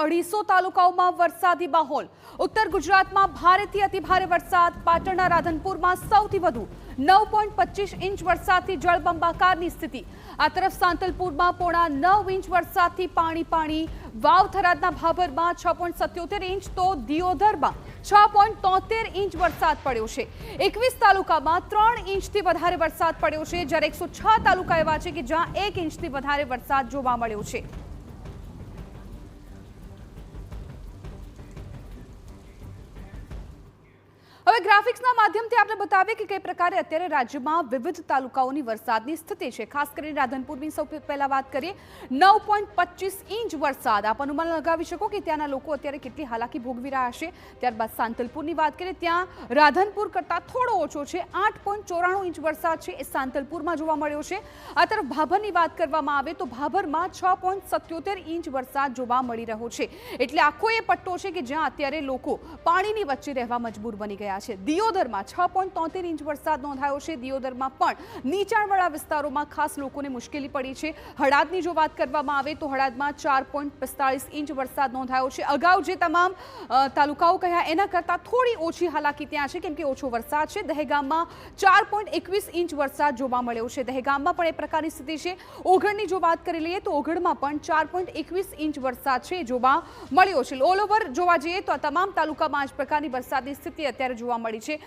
250 તાલુકાઓમાં વરસાદી માહોલ। ઉત્તર ગુજરાતમાં ભારેથી અતિભારે વરસાદ। પાટણના રાધનપુરમાં સૌથી વધુ 9.25 ઇંચ વરસાદથી જળબંબાકારની સ્થિતિ। આ તરફ સાંતલપુરમાં પોણા 9 ઇંચ વરસાદથી પાણી। વાવ થરાદના ભાભરમાં 6.77 ઇંચ તો દિયોદરમાં 6.73 ઇંચ વરસાદ પડ્યો છે। 21 તાલુકામાં 3 ઇંચથી વધારે વરસાદ પડ્યો છે, જ્યારે 106 તાલુકા એવા છે કે જ્યાં 1 ઇંચથી વધારે વરસાદ જોવા મળ્યો છે। હવે ગ્રાફિક્સના માધ્યમથી આપણે બતાવીએ કે કઈ પ્રકારે અત્યારે રાજ્યમાં વિવિધ તાલુકાઓની વરસાદની સ્થિતિ છે। ખાસ કરીને રાધનપુરની સૌથી પહેલા વાત કરીએ, 9.25 ઇંચ વરસાદ। આપ અનુમાન લગાવી શકો કે ત્યાંના લોકો અત્યારે કેટલી હાલાકી ભોગવી રહ્યા હશે। ત્યારબાદ સાંતલપુરની વાત કરીએ, ત્યાં રાધનપુર કરતાં થોડો ઓછો છે, 8.94 ઇંચ વરસાદ છે એ સાંતલપુરમાં જોવા મળ્યો છે। આ તરફ ભાભરની વાત કરવામાં આવે તો ભાભરમાં 6.77 ઇંચ વરસાદ જોવા મળી રહ્યો છે। એટલે આખો એ પટ્ટો છે કે જ્યાં અત્યારે લોકો પાણીની વચ્ચે રહેવા મજબૂર બની ગયા છે। દિયોદરમાં 6.73 ઇંચ વરસાદ નોંધાયો છે। દિયોદરમાં પણ નીચાણવાળા વિસ્તારોમાં ખાસ લોકોને મુશ્કેલી પડી છે। હળાદની જો વાત કરવામાં આવે તો હળાદમાં 4.45 ઇંચ વરસાદ નોંધાયો છે। અગાઉ જે તમામ તાલુકાઓ કહ્યા એના કરતાં થોડી ઓછી હાલાકી ત્યાં છે, કેમ કે ઓછો વરસાદ છે। દહેગામમાં 4.21 ઇંચ વરસાદ જોવા મળ્યો છે। દહેગામમાં પણ એ પ્રકારની સ્થિતિ છે। ઓગળની જો વાત કરી લઈએ તો ઓગળમાં પણ 4.21 ઇંચ વરસાદ છે જોવા મળ્યો છે। ઓલ ઓવર જોવા જઈએ તો આ તમામ તાલુકામાં આ જ પ્રકારની વરસાદની સ્થિતિ અત્યારે જોવા મળી છે।